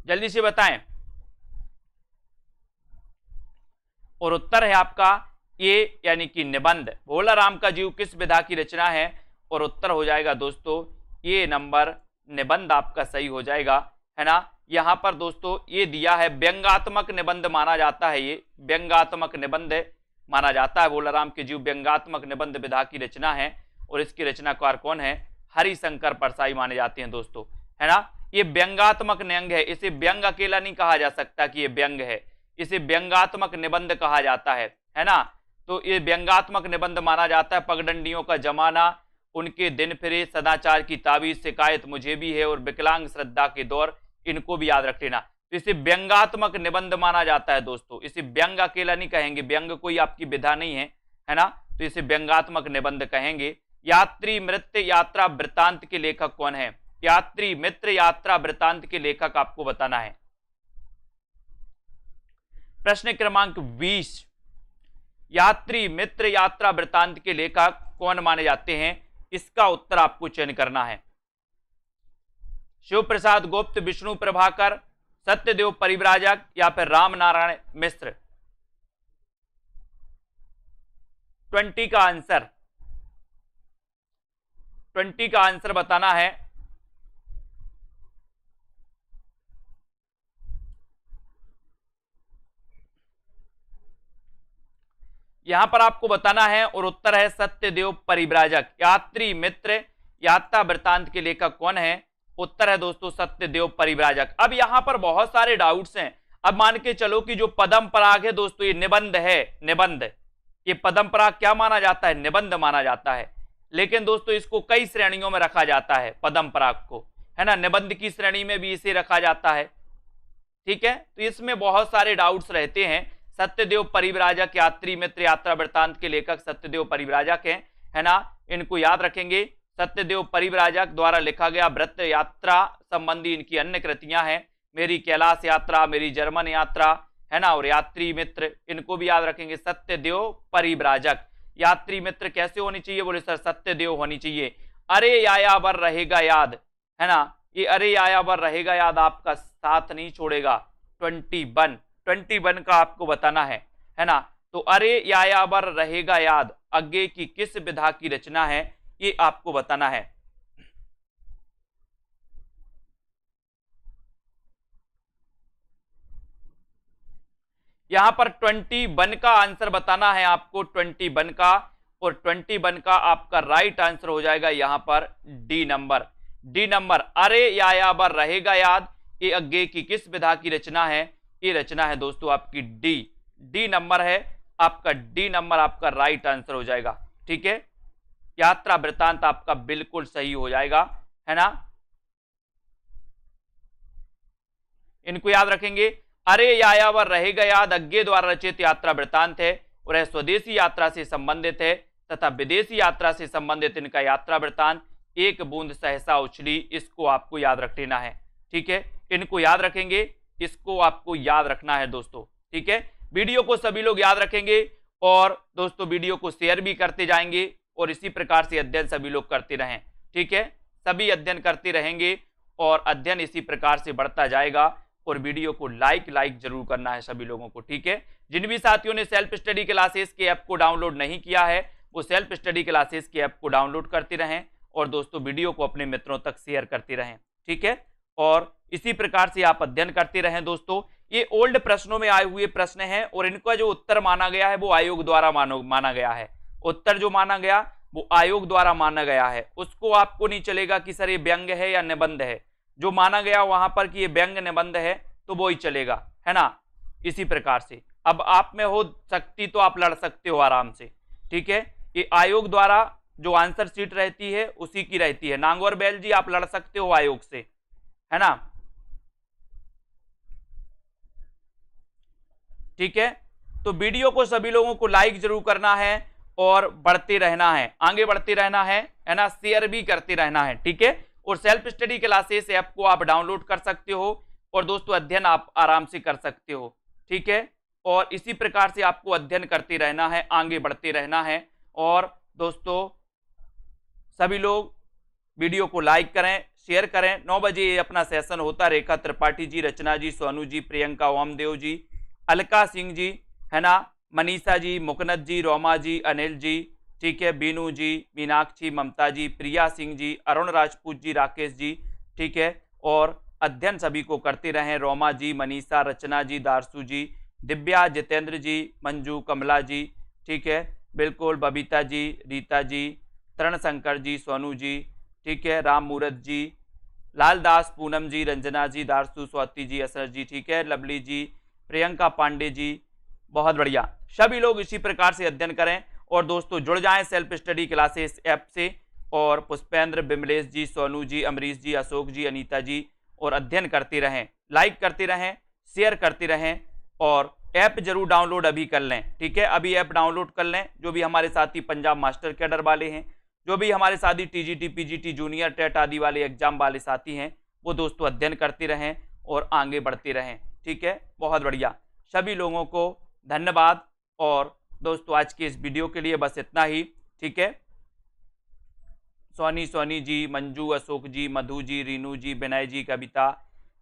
जल्दी से बताएं। और उत्तर है आपका ये, यानी कि निबंध। भोला राम का जीव किस विधा की रचना है? और उत्तर हो जाएगा दोस्तों ये नंबर निबंध आपका सही हो जाएगा है ना। यहां पर दोस्तों ये दिया है व्यंगात्मक निबंध माना जाता है, ये व्यंगात्मक निबंध माना जाता है। बोलाराम के जीव व्यंगात्मक निबंध विधा की रचना है और इसकी रचनाकार कौन है, हरिशंकर परसाई माने जाते हैं दोस्तों, है ना। ये व्यंगात्मक निबंध है, इसे व्यंग अकेला नहीं कहा जा सकता कि ये व्यंग है, इसे व्यंगात्मक निबंध कहा जाता है ना। तो ये व्यंगात्मक निबंध माना जाता है। पगडंडियों का जमाना, उनके दिन फिरे, सदाचार की ताबीज, शिकायत मुझे भी है और विकलांग श्रद्धा के दौर, इनको भी याद रख लेना। तो इसे व्यंगात्मक निबंध माना जाता है दोस्तों, इसे व्यंग अकेला नहीं कहेंगे, व्यंग कोई आपकी विधा नहीं है ना, तो इसे व्यंगात्मक निबंध कहेंगे। यात्री मित्र यात्रा वृत्तांत के लेखक कौन है, यात्री मित्र यात्रा वृत्तांत के लेखक आपको बताना है। प्रश्न क्रमांक 20, यात्री मित्र यात्रा वृत्तांत के लेखक कौन माने जाते हैं, इसका उत्तर आपको चयन करना है। शिव प्रसाद गुप्त, विष्णु प्रभाकर, सत्यदेव परिव्राजक या फिर राम नारायण मिश्र। 20 का आंसर, 20 का आंसर बताना है। यहां पर आपको बताना है और उत्तर है सत्यदेव परिव्राजक। यात्री मित्र यात्रा वृत्तांत के लेखक कौन है, उत्तर है दोस्तों सत्यदेव परिव्राजक। अब यहां पर बहुत सारे डाउट्स हैं। अब मान के चलो कि जो पदम पराग है दोस्तों, ये निबंध है, निबंध, ये पदम पराग क्या माना जाता है, निबंध माना जाता है। लेकिन दोस्तों इसको कई श्रेणियों में रखा जाता है, पदम पराग को, है ना, निबंध की श्रेणी में भी इसे रखा जाता है, ठीक है। तो इसमें बहुत सारे डाउट्स रहते हैं। सत्यदेव परिव्राजक यात्री मित्र यात्रा वृत्तांत के लेखक सत्यदेव परिव्राजक हैं, है ना, इनको याद रखेंगे। सत्यदेव परिव्राजक द्वारा लिखा गया व्रत यात्रा संबंधी इनकी अन्य कृतियां हैं, मेरी कैलाश यात्रा, मेरी जर्मन यात्रा, है ना, और यात्री मित्र, इनको भी याद रखेंगे। सत्यदेव परिव्राजक, यात्री मित्र कैसे होनी चाहिए, बोले सर सत्यदेव होनी चाहिए। अरे यायावर रहेगा याद, है ना, ये अरे यायावर रहेगा याद आपका साथ नहीं छोड़ेगा। 21 का आपको बताना है ना। तो अरे यायावर रहेगा याद आगे की किस विधा की रचना है, ये आपको बताना है। यहां पर 21 का आंसर बताना है आपको, 21 का, और 21 का आपका राइट आंसर हो जाएगा यहां पर डी नंबर। डी नंबर, अरे यायावर रहेगा याद, ये आगे की किस विधा की रचना है, ये रचना है दोस्तों आपकी डी, डी नंबर है आपका, डी नंबर आपका राइट आंसर हो जाएगा, ठीक है। यात्रा वृत्तांत आपका बिल्कुल सही हो जाएगा, है ना। इनको याद रखेंगे। अरे यायावर रहेगा याद अज्ञे द्वारा रचित यात्रा वृत्तांत है और यह स्वदेशी यात्रा से संबंधित है तथा विदेशी यात्रा से संबंधित इनका यात्रा वृत्तांत एक बूंद सहसा उछली, इसको आपको याद रख लेना है, ठीक है। इनको याद रखेंगे, इसको आपको याद रखना है दोस्तों, ठीक है। वीडियो को सभी लोग याद रखेंगे और दोस्तों वीडियो को शेयर भी करते जाएंगे और इसी प्रकार से अध्ययन सभी लोग करते रहें, ठीक है। सभी अध्ययन करते रहेंगे और अध्ययन इसी प्रकार से बढ़ता जाएगा और वीडियो को लाइक जरूर करना है सभी लोगों को, ठीक है। जिन भी साथियों ने सेल्फ स्टडी क्लासेस के ऐप को डाउनलोड नहीं किया है वो सेल्फ स्टडी क्लासेस के ऐप को डाउनलोड करते रहें और दोस्तों वीडियो को अपने मित्रों तक शेयर करते रहें, ठीक है। और इसी प्रकार से आप अध्ययन करते रहें दोस्तों। ये ओल्ड प्रश्नों में आए हुए प्रश्न हैं और इनका जो उत्तर माना गया है वो आयोग द्वारा माना गया है। उत्तर जो माना गया वो आयोग द्वारा माना गया है, उसको आपको नहीं चलेगा कि सर ये व्यंग है या निबंध है। जो माना गया वहां पर कि ये व्यंग निबंध है तो वो ही चलेगा, है ना। इसी प्रकार से अब आप में हो सकती तो आप लड़ सकते हो आराम से, ठीक है। ये आयोग द्वारा जो आंसर शीट रहती है उसी की रहती है। नांगौर बैल जी आप लड़ सकते हो आयोग से, है ना, ठीक है। तो वीडियो को सभी लोगों को लाइक जरूर करना है और बढ़ते रहना है, आगे बढ़ते रहना है ना, शेयर भी करते रहना है, ठीक है। और सेल्फ स्टडी क्लासेस ऐप को आप डाउनलोड कर सकते हो और दोस्तों अध्ययन आप आराम से कर सकते हो, ठीक है। और इसी प्रकार से आपको अध्ययन करते रहना है, आगे बढ़ते रहना है। और दोस्तों सभी लोग वीडियो को लाइक करें, शेयर करें। 9 बजे ये अपना सेशन होता है। रेखा त्रिपाठी जी, रचना जी, सोनू जी, प्रियंका ओमदेव जी, अलका सिंह जी, है ना, मनीषा जी, मुकनत जी, रोमा जी, अनिल जी, ठीक है, बीनू जी, मीनाक्षी, ममता जी, प्रिया सिंह जी, अरुण राजपूत जी, राकेश जी, ठीक है, और अध्ययन सभी को करते रहें। रोमा जी, मनीषा, रचना जी, दारसू जी, दिव्या, जितेंद्र जी, मंजू, कमला जी, ठीक है, बिल्कुल, बबीता जी, रीता जी, तरण शंकर जी, सोनू जी, ठीक है, राम मूरत जी, लालदास, पूनम जी, रंजना जी, दारसू, स्वाति जी, असर जी, ठीक है, लवली जी, प्रियंका पांडे जी, बहुत बढ़िया। सभी लोग इसी प्रकार से अध्ययन करें और दोस्तों जुड़ जाएं सेल्फ स्टडी क्लासेस ऐप से। और पुष्पेंद्र, बिमलेश जी, सोनू जी, अमरीश जी, अशोक जी, अनीता जी, और अध्ययन करते रहें, लाइक करते रहें, शेयर करते रहें और ऐप जरूर डाउनलोड अभी कर लें, ठीक है। अभी ऐप डाउनलोड कर लें। जो भी हमारे साथी पंजाब मास्टर कैडर वाले हैं, जो भी हमारे साथी टीजीटी, पीजीटी, जूनियर टेट आदि वाले एग्जाम वाले साथी हैं, वो दोस्तों अध्ययन करते रहें और आगे बढ़ते रहें, ठीक है। बहुत बढ़िया, सभी लोगों को धन्यवाद। और दोस्तों आज के इस वीडियो के लिए बस इतना ही, ठीक है। सोनी जी, मंजू, अशोक जी, मधु जी, रीनू जी, विनय जी, कविता,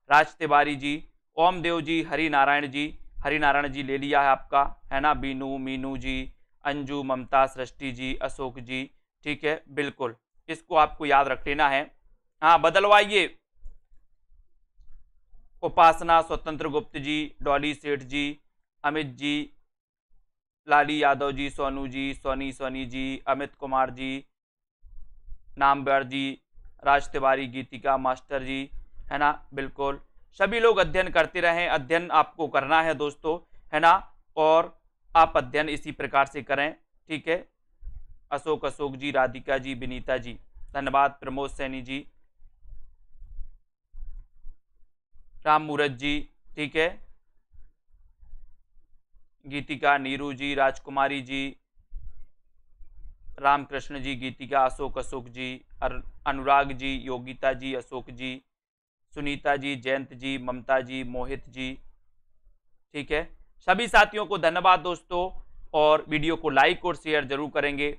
राज तिवारी जी, ओम देव जी, हरिनारायण जी ले लिया है आपका, है ना, बीनू, मीनू जी, अंजू, ममता, सृष्टि जी, अशोक जी, ठीक है, बिल्कुल, इसको आपको याद रख लेना है। हाँ, बदलवाइए। उपासना, स्वतंत्र गुप्त जी, डॉली सेठ जी, अमित जी, लाली यादव जी, सोनू जी, सोनी जी, अमित कुमार जी, नामवर जी, राज तिवारी, गीतिका मास्टर जी, है ना, बिल्कुल, सभी लोग अध्ययन करते रहें। अध्ययन आपको करना है दोस्तों, है ना, और आप अध्ययन इसी प्रकार से करें, ठीक है। अशोक जी, राधिका जी, विनीता जी, धन्यवाद। प्रमोद सैनी जी, राम मूरत जी, ठीक है, गीतिका, नीरू जी, राजकुमारी जी, रामकृष्ण जी, गीतिका, अशोक जी, अनुराग जी, योगिता जी, अशोक जी, सुनीता जी, जयंत जी, ममता जी, मोहित जी, ठीक है। सभी साथियों को धन्यवाद दोस्तों, और वीडियो को लाइक और शेयर जरूर करेंगे।